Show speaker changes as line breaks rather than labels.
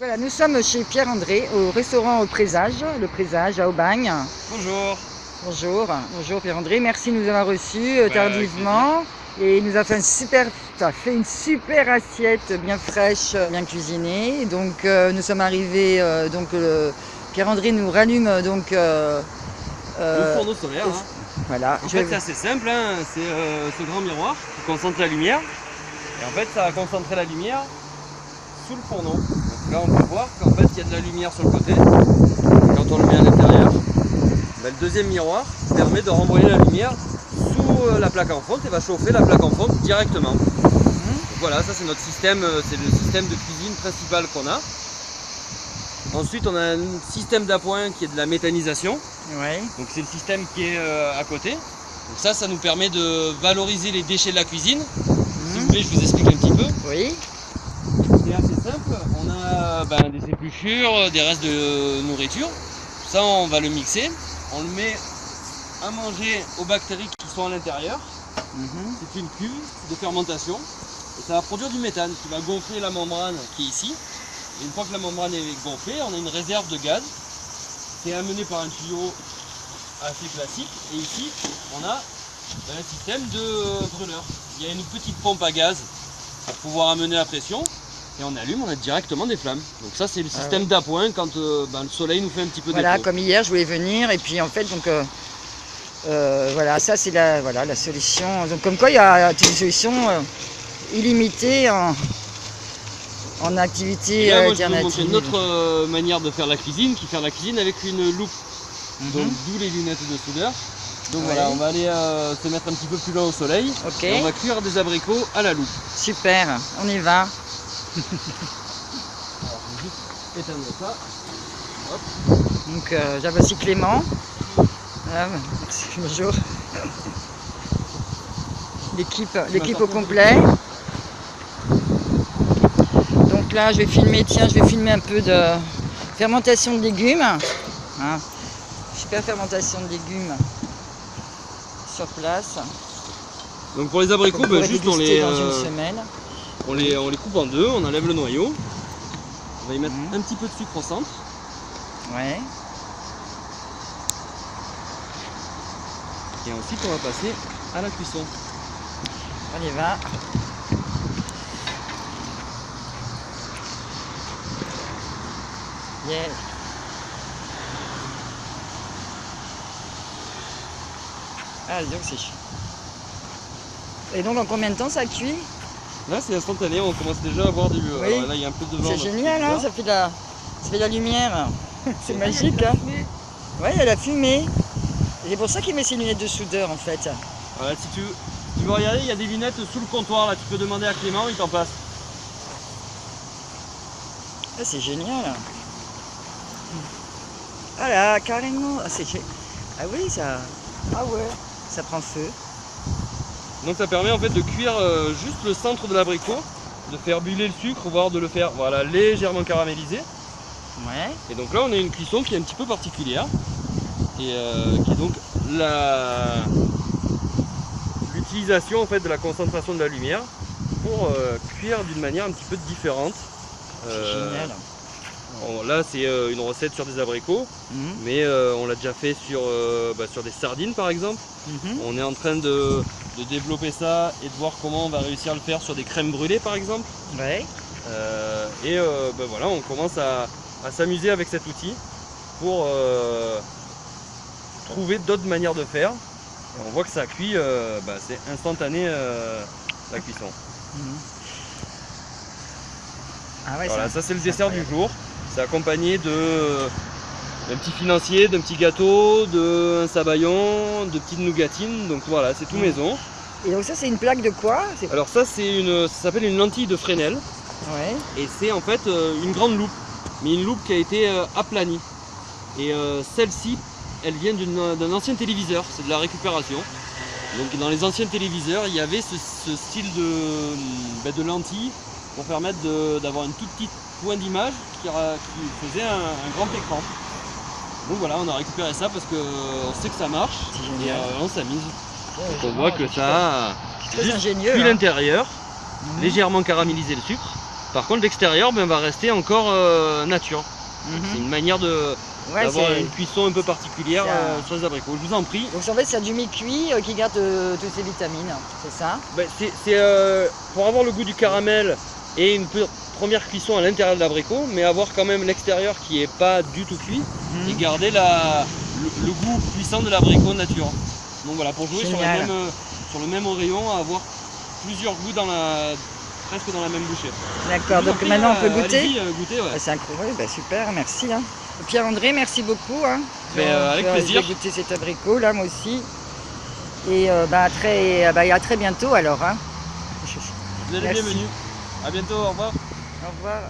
Voilà, nous sommes chez Pierre-André, au restaurant au Présage, le Présage à Aubagne.
Bonjour.
Bonjour Pierre-André, merci de nous avoir reçus tardivement. Et il nous a fait une super assiette bien fraîche, bien cuisinée. Donc nous sommes arrivés, Pierre-André nous rallume
Le fourneau solaire.
Voilà.
En fait c'est assez simple, hein. C'est ce grand miroir qui concentre la lumière. Et en fait ça va concentrer la lumière sous le fourneau. Donc là on peut voir qu'en fait il y a de la lumière sur le côté. Quand on le met à l'intérieur, le deuxième miroir permet de renvoyer la lumière sous la plaque en fonte et va chauffer la plaque en fonte directement. Donc voilà, ça c'est notre système, c'est le système de cuisine principal qu'on a. Ensuite on a un système d'appoint qui est de la méthanisation.
Ouais.
Donc c'est le système qui est à côté. Donc ça nous permet de valoriser les déchets de la cuisine. Si vous voulez je vous explique un petit peu.
Oui.
C'est assez simple, on a des épluchures, des restes de nourriture. Ça on va le mixer, on le met à manger aux bactéries qui sont à l'intérieur. C'est une cuve de fermentation et ça va produire du méthane qui va gonfler la membrane qui est ici. Et une fois que la membrane est gonflée, on a une réserve de gaz qui est amenée par un tuyau assez classique. Et ici, on a un système de brûleur. Il y a une petite pompe à gaz pour pouvoir amener la pression. Et on allume, on a directement des flammes. Donc ça c'est le système d'appoint quand le soleil nous fait un petit peu
Voilà,
défaut.
comme hier je voulais venir et puis en fait voilà, ça c'est la solution. Donc comme quoi il y a une solution illimitée en activité
là, moi,
alternative.
je vais vous montrer une autre manière de faire la cuisine, qui fait la cuisine avec une loupe. Donc d'où les lunettes de soudeur. Donc voilà, on va aller se mettre un petit peu plus loin au soleil.
Okay.
Et on va cuire des abricots à la loupe.
Super, on y va.
Alors je vais juste éteindre ça. Hop.
Donc j'avais aussi Clément. Voilà, merci, bonjour. L'équipe au complet. Donc là je vais filmer un peu de fermentation de légumes. Super fermentation de légumes sur place.
Donc pour les abricots, juste
dans une semaine.
On les coupe en deux, on enlève le noyau. On va y mettre un petit peu de sucre au centre.
Ouais.
Et ensuite on va passer à la cuisson.
On y va. Yeah. Ah, dis donc c'est chaud. Et donc en combien de temps ça cuit?
Là c'est instantané, on commence déjà à voir du...
Oui.
Alors là il y a un peu de vent.
C'est génial, hein, ça fait de la lumière. C'est magique. Hein. Ouais, il y a la fumée. C'est pour ça qu'il met ses lunettes de soudeur en fait.
Voilà, si tu veux regarder, il y a des lunettes sous le comptoir, là tu peux demander à Clément, il t'en passe.
Ah, c'est génial. Ah là, carrément. Ah oui, ça... Ah ouais, ça prend feu.
Donc ça permet en fait de cuire juste le centre de l'abricot, de faire buller le sucre, voire de le faire légèrement caraméliser.
Ouais.
Et donc là on a une cuisson qui est un petit peu particulière et qui est donc l'utilisation en fait de la concentration de la lumière pour cuire d'une manière un petit peu différente.
C'est génial.
Là c'est une recette sur des abricots, mais on l'a déjà fait sur des sardines par exemple. On est en train de développer ça et de voir comment on va réussir à le faire sur des crèmes brûlées par exemple.
Ouais.
Voilà, on commence à s'amuser avec cet outil pour trouver d'autres manières de faire. Et on voit que ça cuit, c'est instantané la cuisson.
Ah ouais,
voilà, ça c'est le dessert du jour. C'est accompagné d'un petit financier, d'un petit gâteau, d'un sabayon, de petites nougatines. Donc voilà, c'est tout maison.
Et donc ça c'est une plaque de quoi?
Alors ça ça s'appelle une lentille de Fresnel.
Ouais.
Et c'est en fait une grande loupe, mais une loupe qui a été aplanie. Et celle-ci, elle vient d'un ancien téléviseur, c'est de la récupération. Donc dans les anciens téléviseurs, il y avait ce style de lentille pour permettre d'avoir une toute petite point d'image qui faisait un grand écran. Donc voilà, on a récupéré ça parce qu'on sait que ça marche et on s'amuse. Donc on voit que ça a juste cuit l'intérieur, légèrement caramélisé le sucre Par contre, l'extérieur va rester encore nature. C'est une manière d'avoir une cuisson un peu particulière sur les abricots. Je vous en prie.
Donc en fait, c'est du mi-cuit qui garde toutes ses vitamines, c'est ça?
C'est pour avoir le goût du caramel et une première cuisson à l'intérieur de l'abricot, mais avoir quand même l'extérieur qui est pas du tout cuit et garder le goût puissant de l'abricot nature. Donc voilà, pour jouer sur le même rayon, avoir plusieurs goûts presque dans la même bouchée.
D'accord, donc maintenant on peut goûter.
Goûter, ouais.
C'est incroyable, super, merci. Hein. Pierre-André, merci beaucoup. Hein.
Avec plaisir.
Je vais goûter cet abricot là, moi aussi. Et à très bientôt alors. Hein.
Vous êtes les bienvenus. À bientôt, au revoir.
Au revoir.